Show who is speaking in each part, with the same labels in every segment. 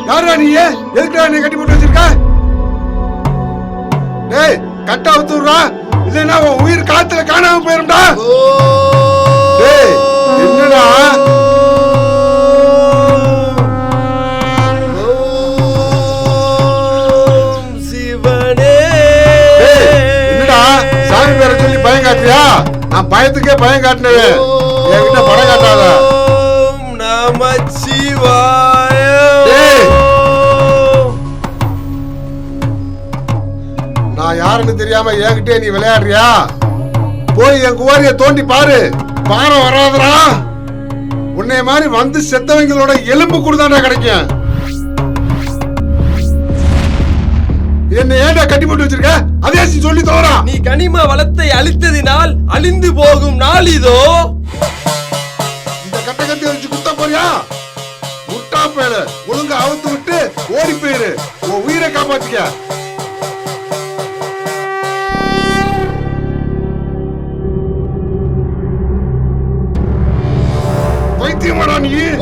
Speaker 1: யாரா நீ? எதுக்குடா நீ கட்டி போட்டு வச்சிருக்க? டேய் கட்ட அவுத்துறா, இல்லைன்னா உன் உயிர் காத்துல காணாம போயிரும்டா. டேய் என்னடா?
Speaker 2: சிவனே
Speaker 1: என்னடா சாமி பேரை சொல்லி பயம் காட்டுறியா? நான் பயத்துக்கே பயம் காட்டினேன், என்கிட்ட படம் காட்டாத.
Speaker 2: நமச்சிவாய.
Speaker 1: நான் யாருன்னு தெரியாம என்கிட்டே நீ விளையாடுறியா? போய் என் குவாரிய தோண்டி பாரு, பாறை வராதுடா. உன்னை மாதிரி வந்து செத்தவங்களோட எலும்பு கூடுதாண்டா கிடைக்கும். என்ன ஏன்டா கட்டி போட்டு வச்சிருக்க? அதே சொல்லி தோறா.
Speaker 2: நீ கனிம வளத்தை அழித்ததினால் அழிந்து போகும் நாள் இதோ.
Speaker 1: இந்த கட்ட கட்டி வச்சு குத்த போறியா? முட்டா பேரு, ஒழுங்கா அவுத்து விட்டு ஓடி போயிரு, உன் உயிரை காப்பாத்திக்க.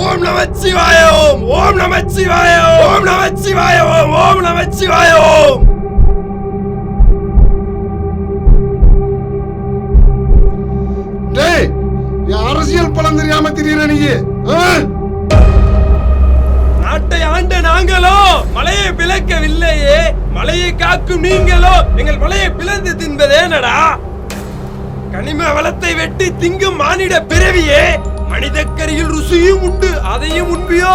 Speaker 2: ஓம் நமச்சிவாய ஓம், ஓம் நமச்சிவாய ஓம், நமச்சிவாய ஓம், ஓம் நமச்சிவாய ஓம்.
Speaker 1: டேய், என் அரசியல் பலம் தெரியாம திரியற நீ.
Speaker 2: நாட்டை ஆண்ட நாங்களோ மலையை பிளக்கவில்லையே, மலையை காக்கும் நீங்களோ எங்கள் மலையை பிளந்து தின்பதேனடா? கனிம வளத்தை வெட்டி திங்கும் மானிட பிறவியே, மனிதக்கரியில் ருசியும் உண்டு, அதையும் உண்பியோ?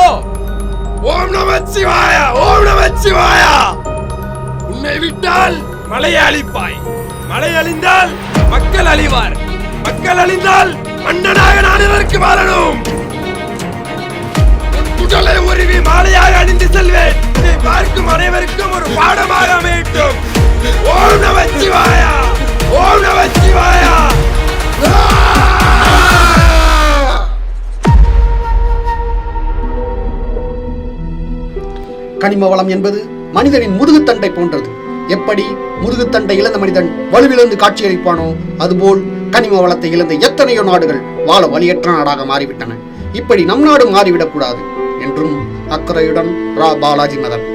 Speaker 2: ஓம் நமச்சிவாய, ஓம் நமச்சிவாய. உன்னை விட்டால் மலையை அழிப்பாய், மலை அழிந்தால் மக்கள் அழிவார், மக்கள் அழிந்தால் மன்னனாக நான் இதற்கு வாழணும். உடலை உருவி மாலையாக அணிந்து செல்வேன், இதை பார்க்கும் அனைவருக்கும் ஒரு பாடமாக அமையட்டும். ஓம் நமச்சிவாய, ஓம் நமச்சிவாய.
Speaker 3: கனிம வளம் என்பது மனிதனின் முதுகுத்தண்டை போன்றது. எப்படி முதுகுத்தண்டை இழந்த மனிதன் வலுவிழந்து காட்சியளிப்பானோ, அதுபோல் கனிம வளத்தை இழந்த எத்தனையோ நாடுகள் வாழ வழியற்ற நாடாக மாறிவிட்டன. இப்படி நம் நாடு மாறிவிடக்கூடாது என்றும் அக்கறையுடன் ரா. பாலாஜி மதன்.